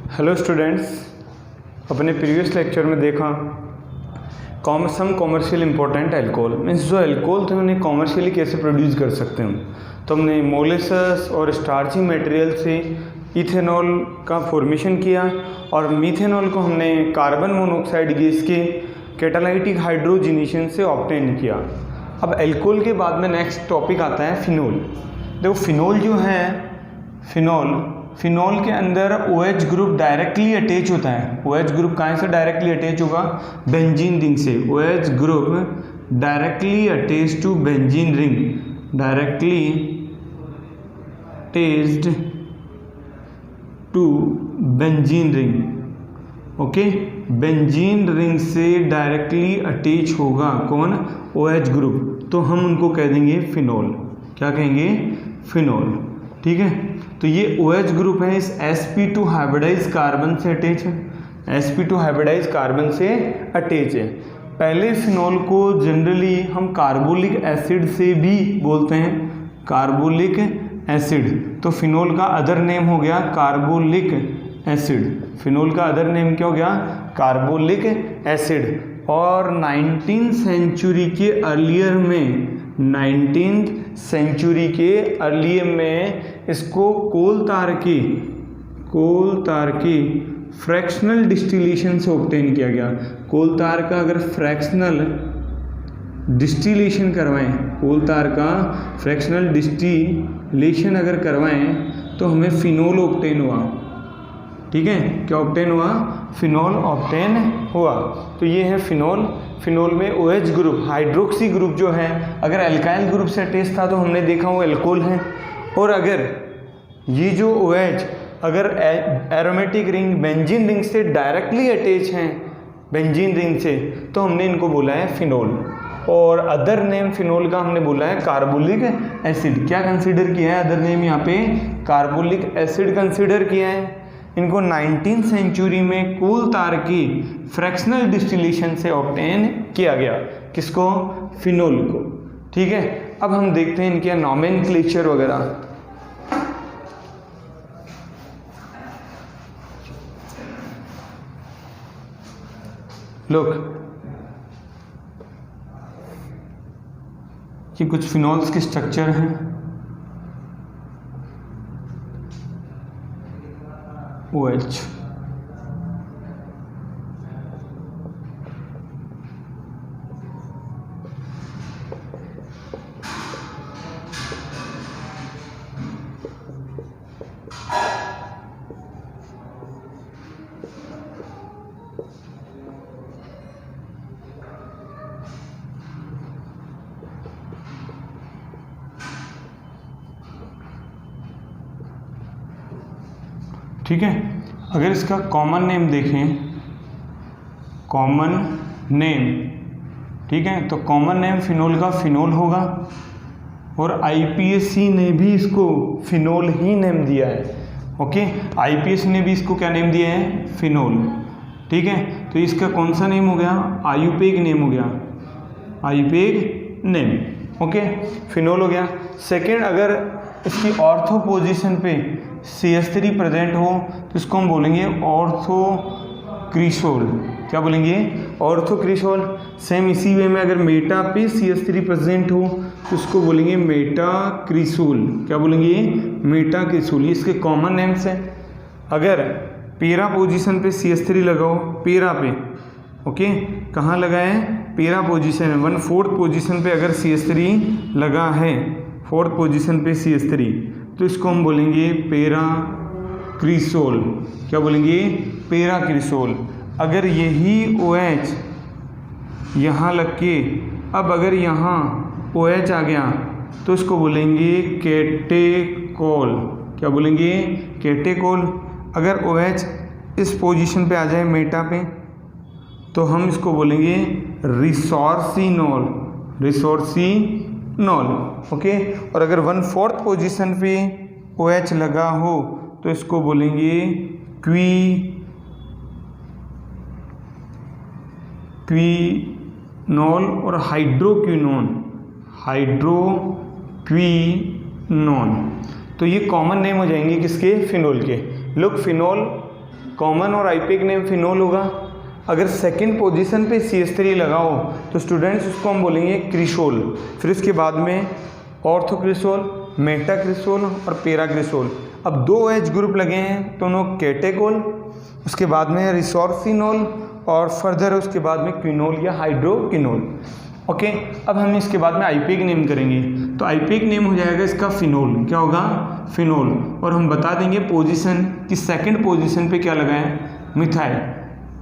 Hello students, अपने previous lecture में देखा सम कॉमर्शियल इंपॉर्टेंट अल्कोहल मीन्स जो अल्कोहल थे उन्हें कॉमर्शियली कैसे प्रोड्यूस कर सकते हैं। तो हमने मोलेसेस और स्टार्ची मटेरियल से इथेनॉल का फॉर्मेशन किया और मीथेनॉल को हमने कार्बन मोनोऑक्साइड गैस के कैटालाइटिक हाइड्रोजनेशन से ऑब्टेन किया। अब अल्कोहल के बाद में नेक्स्ट टॉपिक आता है फिनोल। देखो फिनोल जो है, फिनोल के अंदर OH ग्रुप डायरेक्टली अटैच होता है। OH ग्रुप कहाँ से डायरेक्टली अटैच होगा? बेंजीन रिंग से। OH group directly attach to benzene ring, directly attached to benzene ring. Okay, benzene ring से डायरेक्टली अटैच होगा कौन? OH group. तो हम उनको कह देंगे फिनोल। क्या कहेंगे? फिनोल। ठीक है, तो ये OH ग्रुप है, इस sp2 हाइब्रिडाइज कार्बन से अटैच है। sp2 हाइब्रिडाइज कार्बन से अटैच है। पहले फिनोल को जनरली हम कार्बोलिक एसिड से भी बोलते हैं, कार्बोलिक एसिड। तो फिनोल का अदर नेम हो गया कार्बोलिक एसिड। फिनोल का अदर नेम क्या हो गया? Carbolic acid. और 19th सेंचुरी के अर्लियर में, 19th सेंचुरी के अर्लियर में इसको कोल तार की फ्रैक्शनल डिस्टिलेशन से ऑब्टेन किया गया। कोल तार का अगर फ्रैक्शनल डिस्टिलेशन करवाएं, कोल तार का फ्रैक्शनल डिस्टिलेशन अगर करवाएं तो हमें फिनोल ऑब्टेन हुआ। ठीक है, क्या ऑब्टेन हुआ? फिनोल ऑब्टेन हुआ। तो ये है फिनोल। फिनोल में OH ग्रुप, हाइड्रोक्सी ग्रुप जो है, अगर अल्काइल ग्रुप से अटैच था तो हमने देखा वो अल्कोहल है। और अगर ये जो OH अगर एरोमेटिक रिंग बेंजीन रिंग से डायरेक्टली अटैच हैं, बेंजीन रिंग से, तो हमने इनको बोला है फिनोल। और अदर नेम फिनोल का हमने बोला है कार्बोलिक एसिड। क्या कंसीडर किया है अदर नेम? यहाँ पे कार्बोलिक एसिड कंसीडर किया है। इनको 19th सेंचुरी में कोल तार की फ्रैक्शनल डिस्टिलेशन से ऑब्टेन किया गया। किसको? फिनोल को। ठीक है, अब हम देखते हैं इनके नॉमेनक्लेचर वगैरह। लोग ये कुछ फिनोल्स के स्ट्रक्चर हैं। OH, ठीक है। अगर इसका कॉमन नेम देखें, कॉमन नेम, ठीक है, तो कॉमन नेम फिनोल का फिनोल होगा। और IPAC ने भी इसको फिनोल ही नेम दिया है। ओके, IPAC ने भी इसको क्या नेम दिया है? फिनोल। ठीक है, तो इसका कौन सा नेम हो गया? आयुपेग नेम हो गया, आयुपेग नेम। ओके, फिनोल हो गया। सेकेंड, अगर इसकी ऑर्थो पोजीशन पे CH3 प्रेजेंट हो तो इसको हम बोलेंगे ऑर्थोक्रिसोल। क्या बोलेंगे? ऑर्थोक्रिसोल। सेम इसी वे में अगर मेटा पे CH3 प्रेजेंट हो तो इसको बोलेंगे मेटाक्रिसोल। क्या बोलेंगे? मेटाक्रिसोल। ये इसके कॉमन नेम्स हैं। अगर पेरा पोजीशन पे CH3 लगाओ, पेरा पे, ओके, कहाँ लगा है? पेरा पोजीशन है, 1/4 पोजीशन पे अगर CH3 लगा है, 4th पोजीशन पे CH3, तो इसको हम बोलेंगे पेराक्रिसोल। क्या बोलेंगे? पेराक्रिसोल। अगर यही OH यहाँ लग के, अब अगर यहाँ OH आ गया तो इसको बोलेंगे कैटेकोल। क्या बोलेंगे? कैटेकोल। अगर OH इस पोजीशन पे आ जाए मेटा पे तो हम इसको बोलेंगे रिसोर्सिनोल, रिसोर्सिनोल। ओके, और अगर 1/4 पोजीशन पे OH लगा हो तो इसको बोलेंगे क्विनोल और हाइड्रोक्विनोन, हाइड्रोक्विनोन। तो ये कॉमन नेम हो जाएंगे किसके? फिनोल के। लुक, फिनोल कॉमन और आईपीक नेम फिनोल होगा। अगर सेकंड पोजीशन पे CH3 लगाओ तो स्टूडेंट्स उसको हम बोलेंगे क्रिसोल। फिर इसके बाद में ऑर्थोक्रिसोल, मेटाक्रिसोल और पैराक्रिसोल। अब 2 OH ग्रुप लगे हैं दोनों कैटेकोल, उसके बाद में रिसोर्सिनोल और फर्दर उसके बाद में क्विनोल या हाइड्रोक्विनोल। ओके, अब हम इसके बाद में आईपीक नेम करेंगे तो आईपीक नेम हो जाएगा इसका फिनोल। क्या होगा? फिनोल। और हम बता देंगे पोजीशन कि सेकंड पोजीशन पे क्या लगा है, मिथाइल,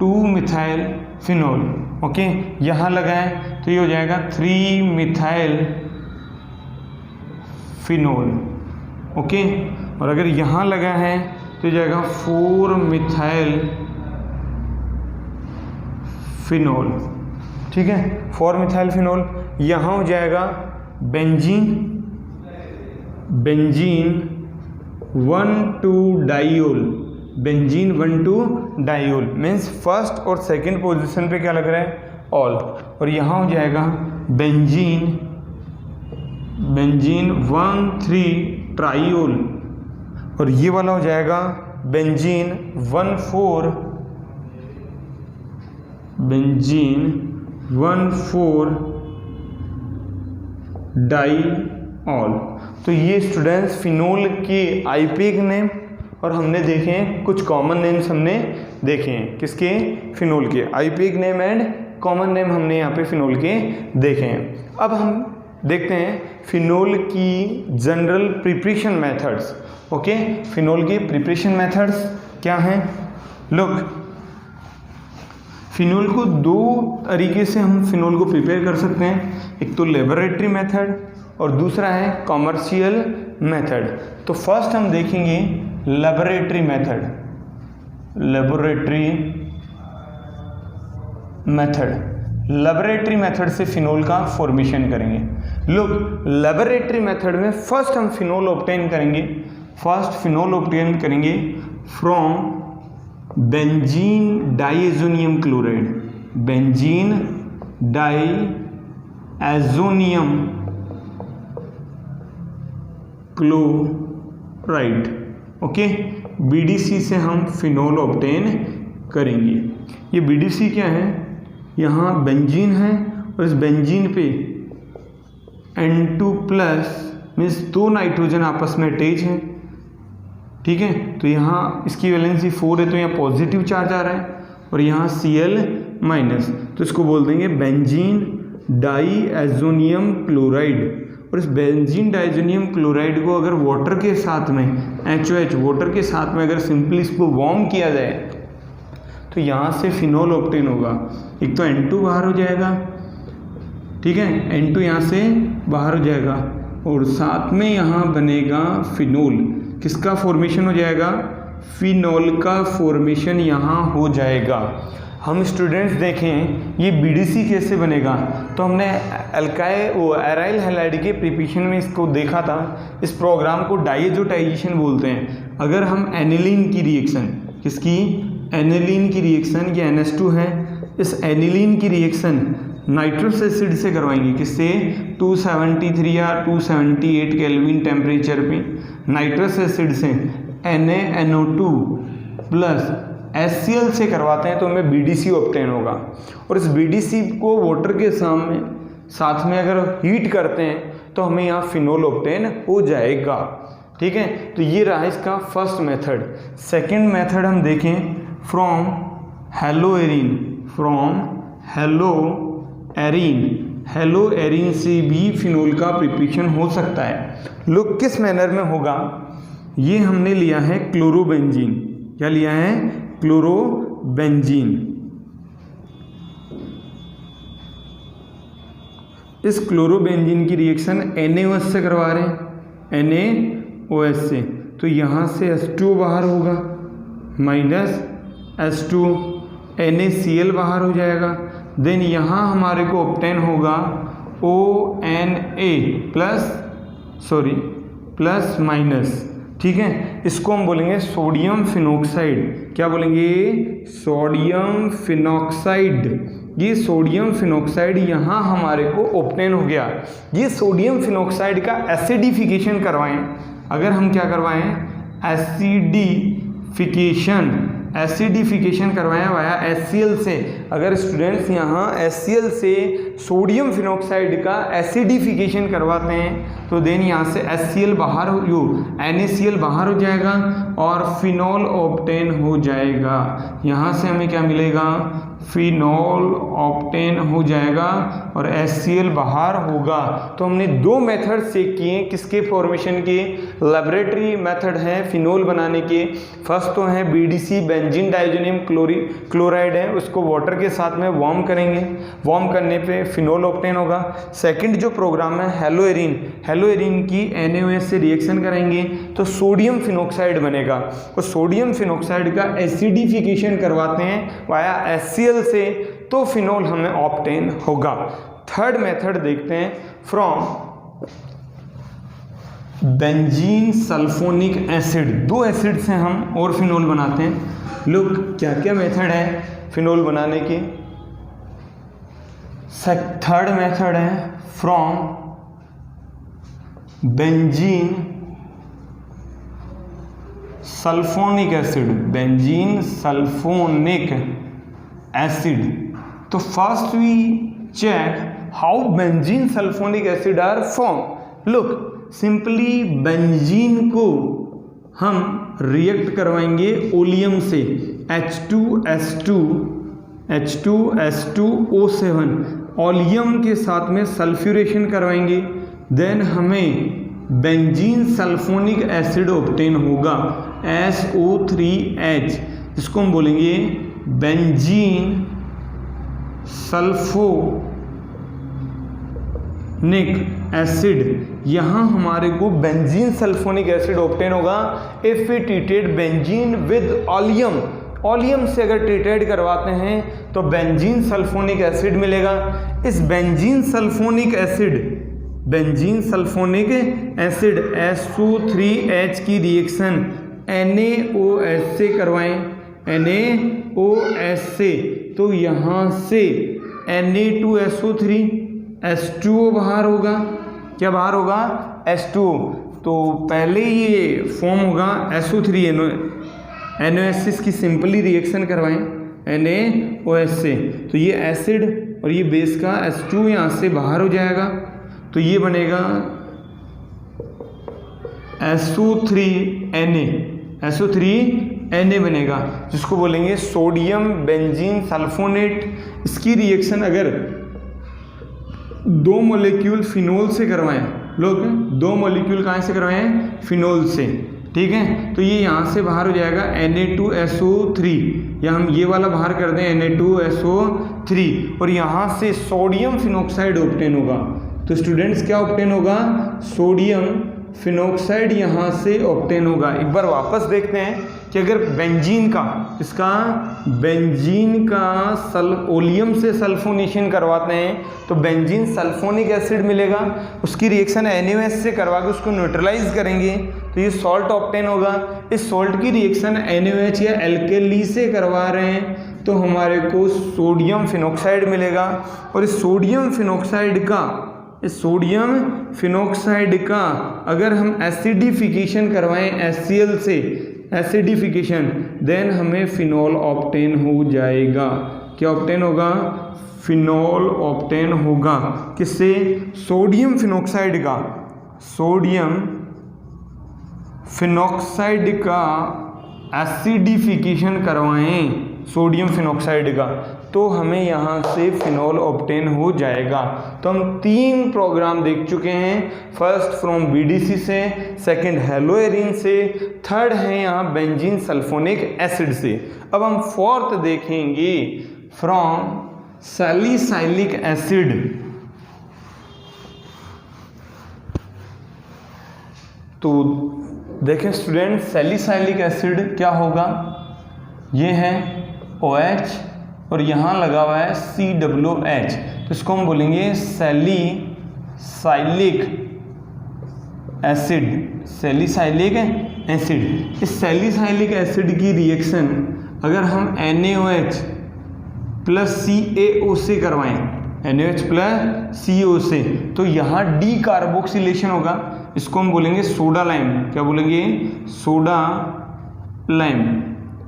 2 मिथाइल फिनोल। ओके, यहाँ लगा है तो ये हो जाएगा 3 मिथाइल फिनोल। ओके, और अगर यहाँ लगा है तो जाएगा 4 मिथाइल फिनोल। ठीक है, 4 मिथाइल फिनोल। यहाँ हो जाएगा benzene, benzene 1,2 diol, benzene 1,2 diol means first और सेकंड पोजीशन पे क्या लग रहा है, ऑल। और यहाँ हो जाएगा बेंजीन, बेंजीन 1,3 ट्राइओल। और ये वाला हो जाएगा बेंजीन 1,4, बेंजीन 1,4 डाइऑल। तो ये स्टूडेंट्स फिनोल के आईपीक नेम और हमने देखे हैं कुछ कॉमन नेम्स, हमने देखे हैं किसके, फिनोल के। आईपीक नेम एंड कॉमन नेम हमने यहाँ पे फिनोल के देखे हैं। अब हम देखते हैं फिनोल की general preparation methods. Okay, phenol की प्रिपरेशन मेथड्स क्या हैं? लुक, फिनोल को 2 तरीके से हम फिनोल को प्रिपेयर कर सकते हैं। एक तो लेबोरेटरी मेथड और दूसरा है कॉमर्शियल मेथड। तो फर्स्ट हम देखेंगे laboratory method, laboratory method. Laboratory method से फिनोल का फॉर्मेशन करेंगे। लोग लेबोरेटरी मेथड में फर्स्ट हम फिनोल ऑब्टेन करेंगे, फर्स्ट फिनोल ऑब्टेन करेंगे from benzene diazonium chloride, benzene diazonium chloride. Okay, BDC से हम फिनोल ऑब्टेन करेंगे। ये BDC क्या है, यहाँ बेंजीन है और इस बेंजीन पे N2 प्लस मीन्स 2 नाइट्रोजन आपस में अटैच हैं। ठीक है, तो यहाँ इसकी वैलेंसी 4 है तो यहाँ पॉजिटिव चार्ज आ रहा है और यहाँ Cl माइनस, तो इसको बोल देंगे बेंजीन डाइएजोनियम क्लोराइड। और इस बेंजीन डाइएजोनियम क्लोराइड को अगर वाटर के साथ में HOH वाटर के साथ में अगर सिंपली इसको वार्म किया जाए तो यहाँ से फिनोल ऑब्टेन होगा। एक तो N2 बाहर हो जाएगा, ठीक है, N2 यहाँ से बाहर हो जाएगा और साथ में यहाँ बनेगा फिनोल। किसका फॉर्मेशन हो जाएगा? फिनोल का फॉर्मेशन यहाँ हो जाएगा। हम स्टूडेंट्स देखें ये BDC कैसे बनेगा, तो हमने एराइल हैलाइड के प्रिपरेशन में इसको देखा था। इस प्रोग्राम को डाइएजोटाइजेशन बोलते हैं। अगर हम एनिलीन की रिएक्शन, किसकी, एनिलीन की रिएक्शन, ये NH2 है, इस एनिलीन की रिएक्शन नाइट्रस एसिड से करवाएंगे, किससे, 273 या 278 केल्विन टेम्परेचर पे नाइट्रस एसिड से NaNO2 प्लस HCl से करवाते हैं तो हमें BDC ऑब्टेन होगा। और इस BDC को वाटर के साथ में अगर हीट करते हैं तो हमें यहाँ फिनोल ऑब्टेन हो जाएगा। ठीक है, तो ये रहा इसका फर्स्ट मेथड। सेकंड मेथड हम देखें फ्रॉम हेलोएरिन, फ्रॉम हेलोएरिन से भी फिनोल का प्रिपरेशन हो सकता है। लोग किस मैनर में होगा, ये हमने लिया है क्लोरोबेंजीन। क्या लिया है? क्लोरोबेंजीन। इस क्लोरोबेंजीन की रिएक्शन NaOH से करवा रहे हैं, NaOH से, तो यहाँ से H2O बाहर होगा माइनस H2, NaCl बाहर हो जाएगा। देन यहाँ हमारे को ऑब्टेन होगा ONA प्लस माइनस। ठीक है, इसको हम बोलेंगे सोडियम फिनॉक्साइड। क्या बोलेंगे? Sodium phenoxide. ये सोडियम फिनॉक्साइड यहाँ हमारे को ऑब्टेन हो गया। ये सोडियम फिनॉक्साइड का एसिडिफिकेशन करवाएं। अगर हम क्या करवाएं? एसिडिफिकेशन, एसिडिफिकेशन करवाएं वाया HCl से। अगर स्टूडेंट्स यहाँ HCl से सोडियम फिनॉक्साइड का एसिडिफिकेशन करवाते हैं तो देन यहाँ से HCl बाहर हो, NaCl बाहर हो जाएगा और फिनॉल ऑब्टेन हो जाएगा। यहाँ से हमें क्या मिलेगा, फिनॉल ऑब्टेन हो जाएगा और HCl बाहर होगा। तो हमने दो मेथड चेक किए किसके फॉर्मेशन के, लेबोरेटरी मेथड है फिनॉल बनाने के। फर्स्ट तो है BDC बेंजीन डाइजोनियम क्लोराइड है, उसको वाटर के साथ में वार्म करेंगे, वार्म करने पे फिनॉल ऑब्टेन होगा। सेकंड जो प्रोग्राम है हेलोएरिन की NaOH से रिएक्शन करेंगे तो सोडियम फिनॉक्साइड बनेगा और सोडियम फिनॉक्साइड का एसिडिफिकेशन करवाते हैं वाया HCl से तो फिनॉल हमें ऑब्टेन होगा। थर्ड मेथड देखते हैं, फ्रॉम बेंजीन सल्फोनिक एसिड, दो एसिड से हम और फिनॉल बनाते हैं। लुक क्या क्या मेथड है फिनॉल बनाने की। थर्ड मेथड है from benzene sulphonic acid, benzene sulphonic acid. तो first we check how benzene sulphonic acid are form. Look simply benzene को हम रिएक्ट करवाएंगे ओलियम से, H2SO7 ओलियम के साथ में सल्फ्यूरेशन करवाएंगे, देन हमें बेंजीन सल्फोनिक एसिड ऑब्टेन होगा SO3H, जिसको हम बोलेंगे बेंजीन सल्फोनिक एसिड। यहाँ हमारे को बेंजीन सल्फोनिक एसिड ऑब्टेन होगा if we treated benzene with oleum. Oleum से अगर ट्रीटेड करवाते हैं तो बेंजीन सल्फोनिक एसिड मिलेगा। इस बेंजीन सल्फोनिक एसिड SO3H की रिएक्शन NaOH से करवाएं, NaOH से, तो यहाँ से Na2SO3 H2O बाहर होगा। क्या बाहर होगा, H2O। तो पहले ये फॉर्म होगा SO3 NaOH की सिंपली रिएक्शन करवाएं NaOH से, तो ये एसिड और ये बेस का H2 यहाँ से बाहर हो जाएगा, तो ये बनेगा SO3Na बनेगा, जिसको बोलेंगे सोडियम बेंजीन सल्फोनेट। इसकी रिएक्शन अगर दो मॉलिक्यूल फिनोल से करवाएं, लोग दो मॉलिक्यूल कहाँ से करवाएं, फिनोल से, ठीक है। तो ये यहाँ से बाहर हो जाएगा Na2SO3, या हम ये वाला बाहर कर दें Na2SO3, और यहाँ से सोडियम फिनॉक्साइड ऑब्टेन होगा। तो स्टूडेंट्स क्या ऑब्टेन होगा, सोडियम फिनॉक्साइड यहाँ से ऑब्टेन होगा। एक बार वापस देखते हैं कि अगर बेंजीन का, इसका बेंजीन का ओलियम से सल्फोनेशन करवाते हैं तो बेंजीन सल्फोनिक एसिड मिलेगा। उसकी रिएक्शन NaOH से करवा के उसको न्यूट्रलाइज करेंगे तो ये सॉल्ट ऑब्टेन होगा। इस सॉल्ट की रिएक्शन NaOH या एल्केली से करवा रहे हैं तो हमारे को सोडियम फिनॉक्साइड मिलेगा। और इस सोडियम फिनॉक्साइड का अगर हम एसिडिफिकेशन करवाएं HCl से, एसिडिफिकेशन, देन हमें फिनॉल ऑब्टेन हो जाएगा। क्या ऑब्टेन होगा, फिनॉल ऑब्टेन होगा। किससे, सोडियम फिनॉक्साइड का, सोडियम फिनॉक्साइड का एसिडिफिकेशन करवाएं सोडियम फिनॉक्साइड का तो हमें यहाँ से फिनॉल ऑब्टेन हो जाएगा। तो हम 3 प्रोग्राम देख चुके हैं, फर्स्ट फ्रॉम BDC से, सेकंड हेलोएरिन से, थर्ड है यहाँ बेंजीन सल्फोनिक एसिड से। अब हम फोर्थ देखेंगे फ्रॉम सैलिसाइलिक एसिड। तो देखें स्टूडेंट, सैलिसाइलिक एसिड क्या होगा, ये है OH और यहाँ लगा हुआ है COOH, तो इसको हम बोलेंगे सैलिसाइलिक एसिड, सैलिसाइलिक एसिड। इस सैलिसाइलिक एसिड की रिएक्शन अगर हम NaOH प्लस CaO से करवाएं, NaOH प्लस CO से, तो यहाँ डीकार्बोक्सिलेशन होगा। इसको हम बोलेंगे सोडा लाइम। क्या बोलेंगे, सोडा लाइम।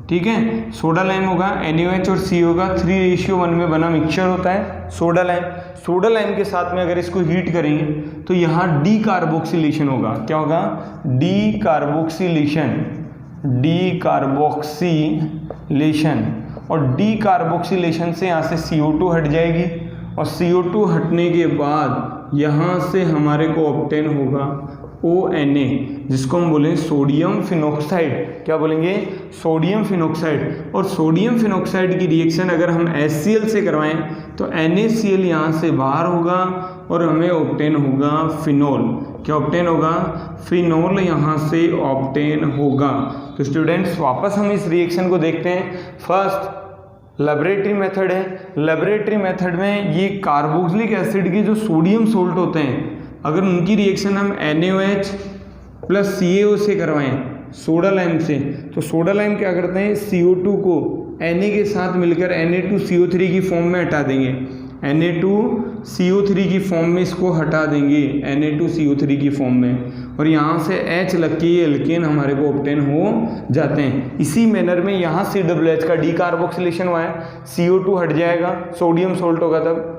ठीक है। सोडा लाइम होगा NaOH और C होगा, 3:1 में बना मिक्सचर होता है सोडा लाइम। सोडा लाइम के साथ में अगर इसको हीट करेंगे तो यहाँ डीकार्बोक्सिलेशन होगा। क्या होगा? Decarboxylation, decarboxylation. और डीकार्बोक्सिलेशन से यहाँ से CO2 हट जाएगी और CO2 हटने के बाद यहाँ से हमारे को ऑब्टेन होगा ONA, जिसको हम बोलेंगे सोडियम फिनॉक्साइड। क्या बोलेंगे? Sodium phenoxide. और सोडियम फिनॉक्साइड की रिएक्शन अगर हम HCl से करवाएं तो NaCl यहाँ से बाहर होगा और हमें ऑब्टेन होगा फिनॉल। क्या ऑब्टेन होगा? फिनॉल यहाँ से ऑब्टेन होगा। तो स्टूडेंट्स वापस हम इस रिएक्शन को देखते हैं। फर्स्ट लेबोरेटरी मेथड है। लेबोरेटरी मेथड में ये कार्बोक्सिलिक एसिड के जो सोडियम सोल्ट होते हैं, अगर उनकी रिएक्शन हम NaOH प्लस CaO से करवाएं सोडा लाइम से, तो सोडा लाइम क्या करते हैं? CO2 को Na के साथ मिलकर Na2CO3 की फॉर्म में हटा देंगे। Na2CO3 की फॉर्म में इसको हटा देंगे, Na2CO3 की फॉर्म में, और यहाँ से H लग के ये एल्केन हमारे को ऑब्टेन हो जाते हैं। इसी मैनर में यहाँ COOH का डीकार्बोक्सिलेशन हुआ है, CO2 हट जाएगा, सोडियम सोल्ट होगा, तब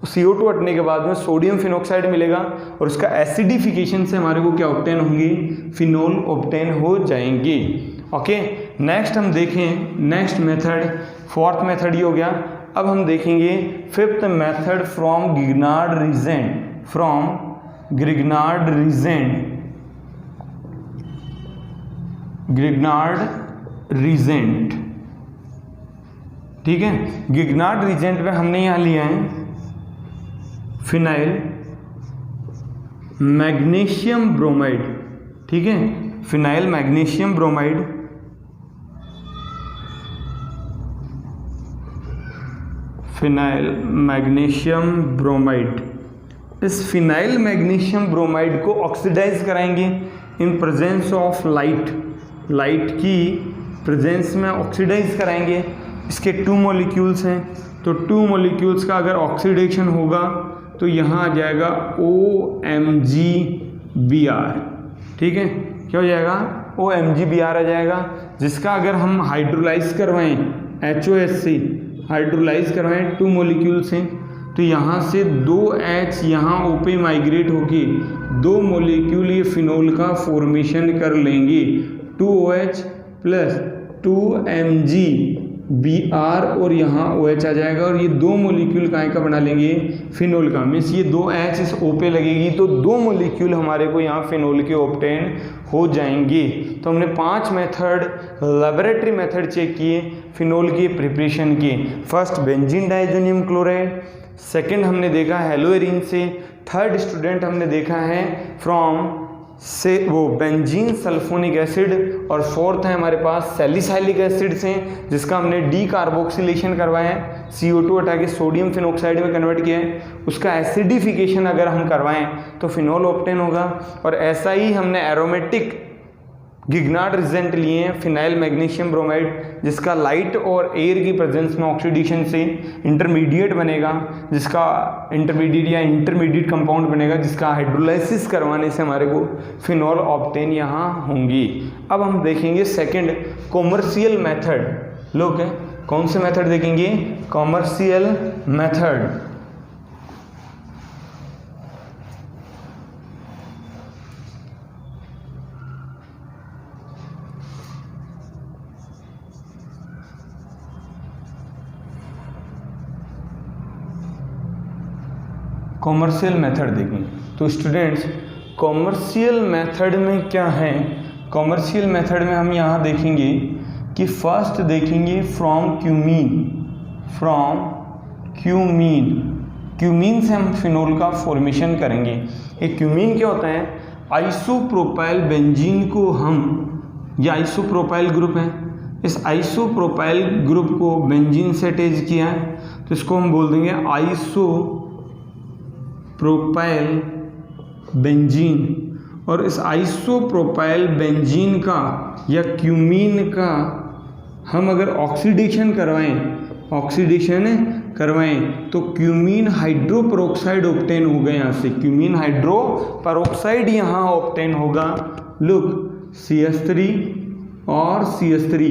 CO2 हटने के बाद में सोडियम फिनॉक्साइड मिलेगा और उसका एसिडिफिकेशन से हमारे को क्या ऑब्टेन होंगी? फिनॉल ऑब्टेन हो जाएंगे। ओके, नेक्स्ट हम देखें नेक्स्ट मेथड, फोर्थ मेथड ये हो गया। अब हम देखेंगे fifth method from Grignard reagent, from Grignard reagent, Grignard reagent. ठीक है, गिग्नार्ड रीजेंट में हमने यहाँ लिया है फिनाइल मैग्नीशियम ब्रोमाइड। ठीक है, phenyl magnesium bromide, phenyl magnesium bromide. इस फिनाइल मैग्नीशियम ब्रोमाइड को ऑक्सीडाइज कराएंगे in presence of light, light की प्रेजेंस में ऑक्सीडाइज कराएंगे। इसके 2 मॉलिक्यूल्स हैं, तो 2 मॉलिक्यूल्स का अगर ऑक्सीडेशन होगा तो यहाँ आ जाएगा OMgBr। ठीक है, क्या हो जाएगा? OMgBr आ जाएगा, जिसका अगर हम हाइड्रोलाइज करवाएं HOH से, हाइड्रोलाइज करवाएं 2 मॉलिक्यूल्स हैं, तो यहाँ से 2H यहाँ O पे माइग्रेट होके 2 मॉलिक्यूल ये फिनॉल का फॉर्मेशन कर लेंगे, 2OH प्लस 2MgBr और यहाँ OH आ जाएगा, और ये 2 मॉलिक्यूल काय का बना लेंगे? फिनॉल का। मीन्स ये 2H इस O पे लगेगी तो 2 मॉलिक्यूल हमारे को यहाँ फिनॉल के ऑब्टेन हो जाएंगे। तो हमने 5 मेथड लेबोरेटरी मेथड चेक किए फिनॉल के प्रिपरेशन के। First benzene diazonium chloride, second हमने देखा हेलोएरिन से, थर्ड स्टूडेंट हमने देखा है फ्रॉम से वो बेंजीन सल्फोनिक एसिड, और फोर्थ है हमारे पास सैलिसाइलिक एसिड से, जिसका हमने डीकार्बोक्सिलेशन करवाया है, CO2 हटा के सोडियम फिनॉक्साइड में कन्वर्ट किया है। उसका एसिडिफिकेशन अगर हम करवाएं तो फिनॉल ऑब्टेन होगा। और ऐसा ही हमने एरोमेटिक गिग्नार्ड रीजेंट लिए हैं फिनाइल मैग्नीशियम ब्रोमाइड, जिसका लाइट और एयर की प्रेजेंस में ऑक्सीडेशन से इंटरमीडिएट बनेगा, जिसका इंटरमीडिएट कंपाउंड बनेगा, जिसका हाइड्रोलाइसिस करवाने से हमारे को फिनॉल ऑब्टेन यहाँ होंगी। अब हम देखेंगे सेकंड कॉमर्शियल मेथड। लोग कौन से मेथड देखेंगे? Commercial method. कॉमर्शियल मेथड देखेंगे। तो स्टूडेंट्स कॉमर्शियल मेथड में क्या है? कॉमर्शियल मेथड में हम यहाँ देखेंगे कि फर्स्ट देखेंगे from cumene, from cumene. Cumene से हम फिनॉल का फॉर्मेशन करेंगे। ये क्यूमीन क्या होता है? आइसोप्रोपाइल बेंजीन को हम, ये आइसोप्रोपाइल ग्रुप है, इस आइसोप्रोपाइल ग्रुप को बेंजीन से अटैच किया है, तो इसको हम बोल देंगे आइसोप्रोपाइल बेंजीन। और इस आइसोप्रोपाइल बेंजीन का या क्यूमीन का हम अगर ऑक्सीडेशन करवाएं तो क्यूमीन हाइड्रोपेरोक्साइड ऑब्टेन होगा। यहाँ से क्यूमीन हाइड्रोपेरोक्साइड यहाँ ऑब्टेन होगा। लुक CH3 और CH3,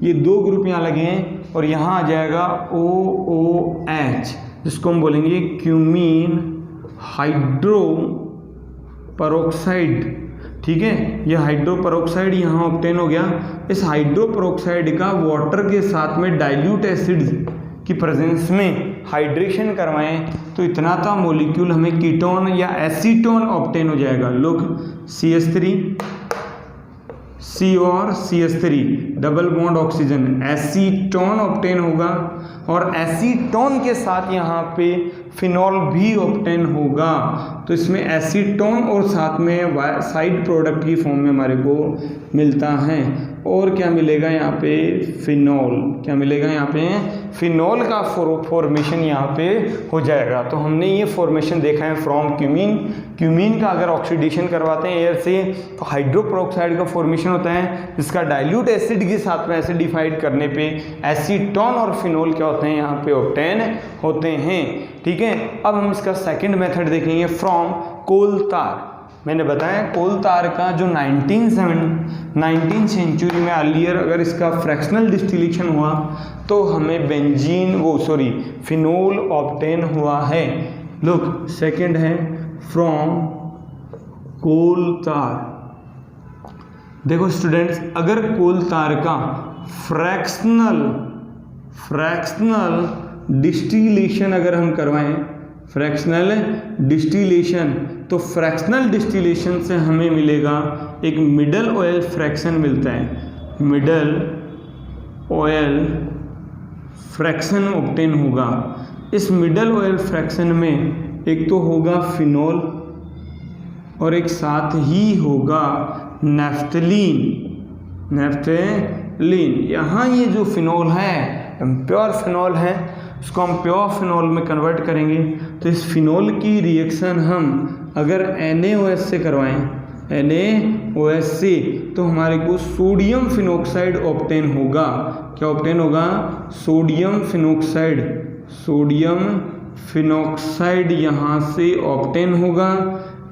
ये 2 ग्रुप यहाँ लगे हैं और यहाँ आ जाएगा OOH, जिसको हम बोलेंगे क्यूमीन हाइड्रो पेरोक्साइड। ठीक है, ये हाइड्रो पेरोक्साइड यहाँ ऑब्टेन हो गया। इस हाइड्रो पेरोक्साइड का वाटर के साथ में डाइल्यूट एसिड की प्रेजेंस में हाइड्रेशन करवाएं तो इतना सा मॉलिक्यूल हमें कीटोन या एसीटोन ऑब्टेन हो जाएगा। लोग CH3, C और CH3 double bond oxygen, acetone obtain होगा और एसीटोन के साथ यहाँ पे फिनॉल भी ऑब्टेन होगा। तो इसमें एसीटोन और साथ में साइड प्रोडक्ट की फॉर्म में हमारे को मिलता है। और क्या मिलेगा यहाँ पे? फिनॉल। क्या मिलेगा यहाँ पे? फिनॉल का फॉर्मेशन यहाँ पे हो जाएगा। तो हमने ये फॉर्मेशन देखा है फ्रॉम क्यूमीन। क्यूमीन का अगर ऑक्सीडेशन करवाते हैं एयर से तो हाइड्रोपेरोक्साइड का फॉर्मेशन होता है, जिसका डाइल्यूट एसिड के साथ में एसिडिफाइड करने पे एसीटोन और फिनॉल क्या होते हैं यहाँ पे ऑब्टेन होते हैं। ठीक है, अब हम इसका सेकंड मेथड देखेंगे फ्रॉम कोल तार। मैंने बताया कोल तार का जो 19th सेंचुरी में अर्लियर अगर इसका फ्रैक्शनल डिस्टिलेशन हुआ तो हमें फिनोल ऑब्टेन हुआ है। लुक, सेकंड है फ्रॉम कोल तार। देखो स्टूडेंट्स, अगर कोल तार का फ्रैक्शनल डिस्टिलेशन अगर हम करवाएं, फ्रैक्शनल डिस्टिलेशन, तो फ्रैक्शनल डिस्टिलेशन से हमें मिलेगा एक मिडल ऑयल फ्रैक्शन मिलता है। मिडल ऑयल फ्रैक्शन ऑब्टेन होगा। इस मिडल ऑयल फ्रैक्शन में एक तो होगा फिनॉल और एक साथ ही होगा नेफ्थलीन। यहाँ ये जो फिनॉल है प्योर फिनॉल है, इसको हम प्योर फिनॉल में कन्वर्ट करेंगे। तो इस फिनॉल की रिएक्शन हम अगर NaOH से करवाएं, NaOH से, तो हमारे को सोडियम फिनॉक्साइड ऑब्टेन होगा। क्या ऑब्टेन होगा? सोडियम फिनॉक्साइड यहाँ से ऑब्टेन होगा।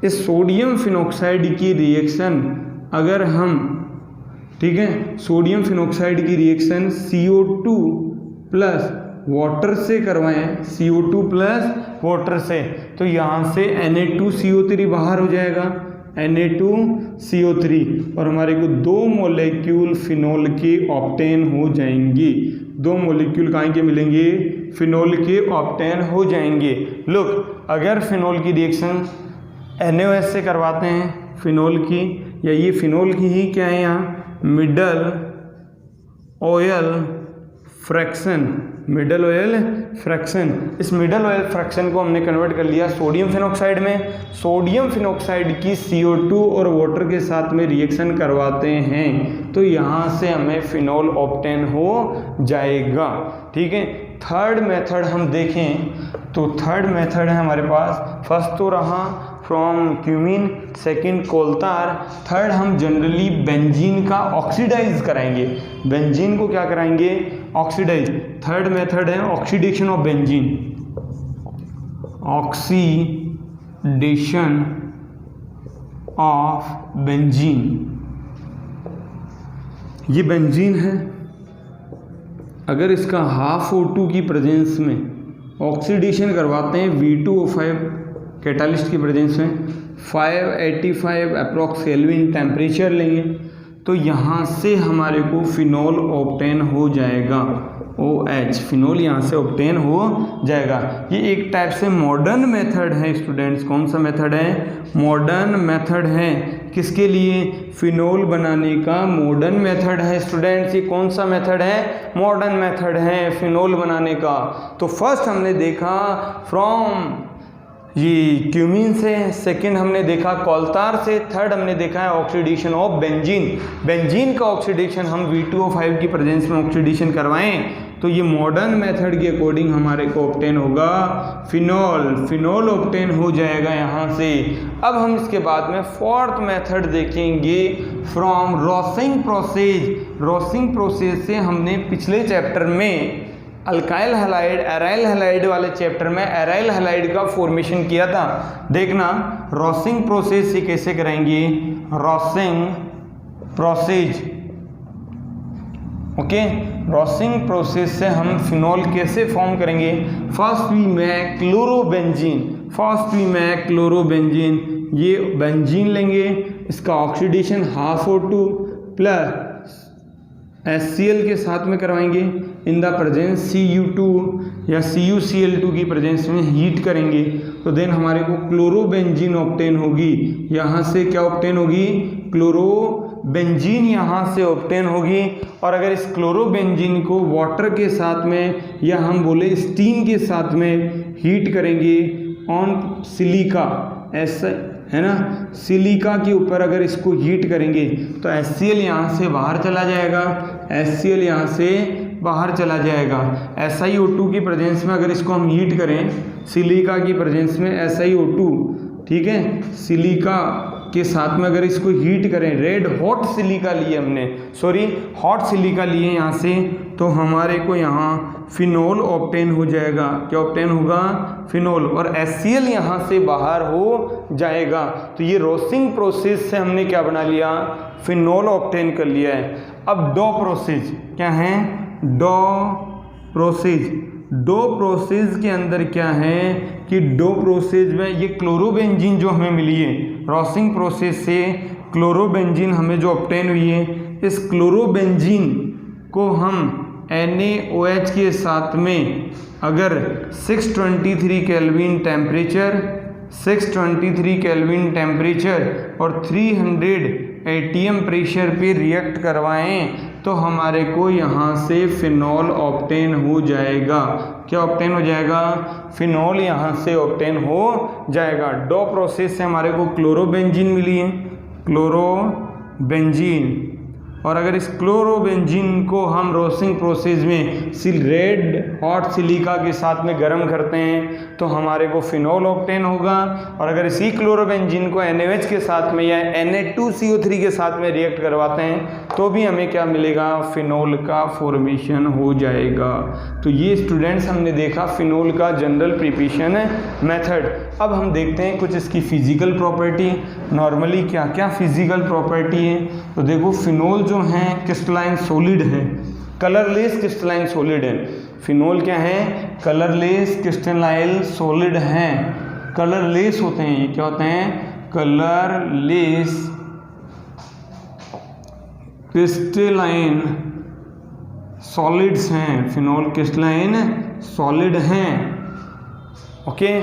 इस सोडियम फिनॉक्साइड की रिएक्शन अगर हम, ठीक है, सोडियम फिनॉक्साइड की रिएक्शन CO2 प्लस वाटर से करवाएं, CO2 प्लस वाटर से, तो यहाँ से Na2CO3 बाहर हो जाएगा, Na2CO3, और हमारे को 2 मॉलिक्यूल फिनॉल के ऑब्टेन हो जाएंगे। 2 मॉलिक्यूल कहाँ के मिलेंगे? फिनॉल के ऑब्टेन हो जाएंगे। लुक, अगर फिनॉल की रिएक्शन NaOH से करवाते हैं फिनॉल की, या ये फिनॉल की ही क्या है यहाँ, मिडल ऑयल फ्रैक्शन। इस मिडल ऑयल फ्रैक्शन को हमने कन्वर्ट कर लिया सोडियम फिनॉक्साइड में। सोडियम फिनॉक्साइड की CO2 और वाटर के साथ में रिएक्शन करवाते हैं तो यहाँ से हमें फिनॉल ऑब्टेन हो जाएगा। ठीक है, थर्ड मेथड हम देखें तो थर्ड मेथड है हमारे पास, फर्स्ट तो रहा फ्रॉम क्यूमीन, सेकंड कोलतार, थर्ड हम जनरली बेंजीन का ऑक्सीडाइज कराएंगे। बेंजीन को क्या कराएंगे? ऑक्सीडाइज। थर्ड मेथड है oxidation of benzene. Oxidation of benzene, ये बेंजीन है। अगर इसका हाफ O2 की प्रेजेंस में ऑक्सीडेशन करवाते हैं V2O5 कैटालिस्ट की प्रेजेंस में, 585 अप्रॉक्स केल्विन टेम्परेचर लेंगे तो यहाँ से हमारे को फिनॉल ऑब्टेन हो जाएगा, OH, फिनॉल यहाँ से ऑब्टेन हो जाएगा। ये एक टाइप से मॉडर्न मेथड है स्टूडेंट्स। कौन सा मेथड है? मॉडर्न मेथड है। किसके लिए? फिनॉल बनाने का मॉडर्न मेथड है स्टूडेंट्स। ये कौन सा मेथड है? मॉडर्न मेथड है फिनॉल बनाने का। तो फर्स्ट हमने देखा फ्रॉम ये क्यूमीन से, सेकंड हमने देखा कोलतार से, थर्ड हमने देखा है ऑक्सीडेशन ऑफ बेंजीन। बेंजीन का ऑक्सीडेशन हम V2O5 की प्रेजेंस में ऑक्सीडेशन करवाएं तो ये मॉडर्न मेथड के अकॉर्डिंग हमारे को ऑब्टेन होगा फिनॉल ऑब्टेन हो जाएगा यहाँ से। अब हम इसके बाद में फोर्थ मेथड देखेंगे फ्रॉम रॉसिंग प्रोसेस। रॉसिंग प्रोसेस से हमने पिछले चैप्टर में अल्काइल हैलाइड, एराइल हैलाइड वाले चैप्टर में एराइल हैलाइड का फॉर्मेशन किया था। देखना रॉसिंग प्रोसेस से कैसे कराएंगे। रॉसिंग प्रोसेस ओके, रॉसिंग प्रोसेस से हम फिनॉल कैसे फॉर्म करेंगे? फर्स्ट वी मेक क्लोरोबेंजीन, ये बेंजीन लेंगे, इसका oxidation half O2 plus HCl के साथ में करवाएंगे इन द प्रेजेंस Cu2 या CuCl2 की प्रेजेंस में हीट करेंगे, तो देन हमारे को क्लोरोबेंजीन ऑब्टेन होगी। यहाँ से क्या ऑब्टेन होगी? क्लोरोबेंजीन यहाँ से ऑब्टेन होगी। और अगर इस क्लोरोबेंजीन को वाटर के साथ में या हम बोले स्टीम के साथ में हीट करेंगे ऑन सिलिका, ऐसा है ना, सिलिका के ऊपर अगर इसको हीट करेंगे तो HCl यहाँ से बाहर चला जाएगा, HCl यहाँ से बाहर चला जाएगा। SiO2 की प्रेजेंस में अगर इसको हम हीट करें, सिलिका की प्रेजेंस में SiO2, ठीक है, सिलिका के साथ में अगर इसको हीट करें, रेड हॉट सिलिका लिए हमने, हॉट सिलिका लिए यहाँ से, तो हमारे को यहाँ फिनोल ऑब्टेन हो जाएगा। क्या ऑब्टेन होगा? फिनोल, और HCl यहाँ से बाहर हो जाएगा। तो ये रोस्टिंग प्रोसेस से हमने क्या बना लिया? फिनोल ऑब्टेन कर लिया है। अब डो प्रोसेस क्या है? डो प्रोसेस के अंदर क्या है कि डो प्रोसेस में ये क्लोरोबेंजीन जो हमें मिली है, रोस्टिंग प्रोसेस से क्लोरोबेंजीन हमें जो ऑब्टेन हुई है, इस क्लोरोबेंजीन को हम NaOH के साथ में अगर 623 केल्विन टेम्परेचर और 300 ATM प्रेशर पे रिएक्ट करवाएं तो हमारे को यहाँ से फिनॉल ऑब्टेन हो जाएगा। क्या ऑब्टेन हो जाएगा? फिनॉल यहाँ से ऑब्टेन हो जाएगा। डो प्रोसेस से हमारे को क्लोरोबेंजीन मिली है, क्लोरोबेंजीन, और अगर इस क्लोरोबेंजीन को हम रोस्टिंग प्रोसेस में रेड हॉट सिलिका के साथ में गर्म करते हैं तो हमारे को फिनॉल ऑब्टेन होगा। और अगर इसी क्लोरोबेंजीन को NaOH के साथ में या Na2CO3 के साथ में रिएक्ट करवाते हैं तो भी हमें क्या मिलेगा? फिनॉल का फॉर्मेशन हो जाएगा। तो ये स्टूडेंट्स हमने देखा फिनॉल का जनरल प्रिपरेशन मेथड। अब हम देखते हैं कुछ इसकी फिजिकल प्रॉपर्टी। नॉर्मली क्या क्या फिजिकल प्रॉपर्टी है? तो देखो, फिनॉल जो है क्रिस्टलाइन सॉलिड है, कलरलेस क्रिस्टलाइन सॉलिड है। फिनॉल क्या है? कलरलेस क्रिस्टलाइन सॉलिड हैं, कलरलेस होते हैं। ये क्या होते हैं? कलरलेस क्रिस्टलाइन सॉलिड्स हैं, फिनॉल क्रिस्टलाइन सॉलिड हैं। ओके,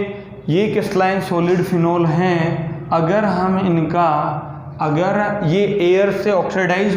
ये क्रिस्टलाइन सॉलिड फिनॉल हैं। अगर ये एयर से ऑक्सीडाइज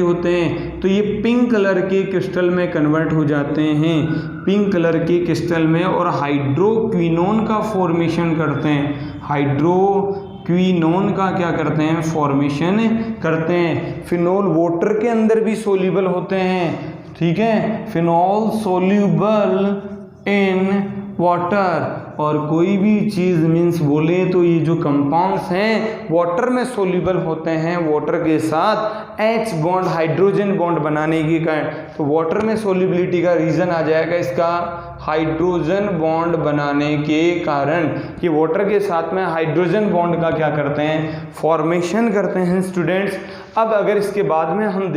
होते हैं तो ये पिंक कलर के क्रिस्टल में कन्वर्ट हो जाते हैं, पिंक कलर के क्रिस्टल में, और हाइड्रोक्विनोन का फॉर्मेशन करते हैं। हाइड्रोक्विनोन का क्या करते हैं? फॉर्मेशन करते हैं। फिनॉल वाटर के अंदर भी सोल्यूबल होते हैं, ठीक है, फिनॉल सोल्यूबल इन वाटर। और कोई भी चीज़ मीन्स बोले तो ये जो कंपाउंड्स हैं वाटर में सोल्यूबल होते हैं, वाटर के साथ H बॉन्ड, हाइड्रोजन बॉन्ड बनाने के कारण। तो वाटर में सोल्यूबिलिटी का रीज़न आ जाएगा इसका हाइड्रोजन बॉन्ड बनाने के कारण, कि वाटर के साथ में हाइड्रोजन बॉन्ड का क्या करते हैं? फॉर्मेशन करते हैं स्टूडेंट्स। अब अगर इसके बाद में हम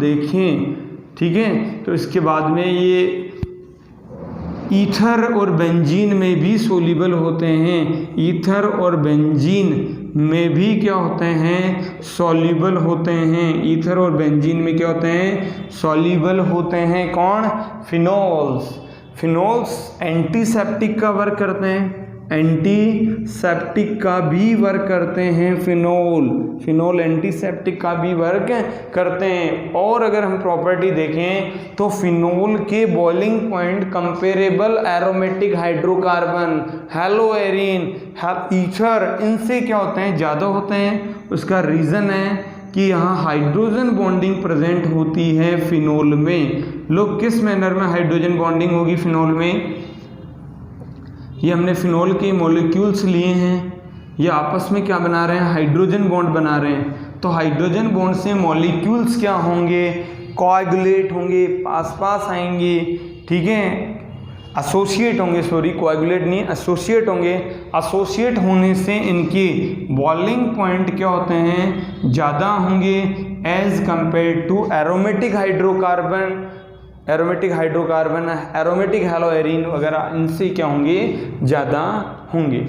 देखें, ठीक है, तो इसके बाद में ये ईथर और बेंजीन में भी सोल्यूबल होते हैं। ईथर और बेंजीन में भी क्या होते हैं? सॉल्यूबल होते हैं। ईथर और बेंजीन में क्या होते हैं? सॉल्यूबल होते हैं। कौन? फिनोल्स एंटीसेप्टिक का वर्क करते हैं, एंटीसेप्टिक का भी वर्क करते हैं। फिनोल एंटीसेप्टिक का भी वर्क करते हैं। और अगर हम प्रॉपर्टी देखें तो फिनोल के boiling point comparable aromatic hydrocarbon, haloarene, ether, इनसे क्या होते हैं? ज़्यादा होते हैं। उसका रीज़न है कि यहाँ हाइड्रोजन बॉन्डिंग प्रेजेंट होती है फिनोल में। लोग किस मैनर में हाइड्रोजन बॉन्डिंग होगी फिनोल में? ये हमने फिनोल के मॉलिक्यूल्स लिए हैं, ये आपस में क्या बना रहे हैं? हाइड्रोजन बॉन्ड बना रहे हैं। तो हाइड्रोजन बॉन्ड से मॉलिक्यूल्स क्या होंगे? कोएगुलेट होंगे, पास आएंगे, ठीक है, एसोसिएट होंगे, सॉरी कोएगुलेट नहीं, एसोसिएट होंगे। एसोसिएट होने से इनके बॉइलिंग पॉइंट क्या होते हैं, ज़्यादा होंगे as compare to aromatic hydrocarbon, aromatic hydrocarbon, aromatic haloarene वगैरह, इनसे क्या होंगे, ज़्यादा होंगे।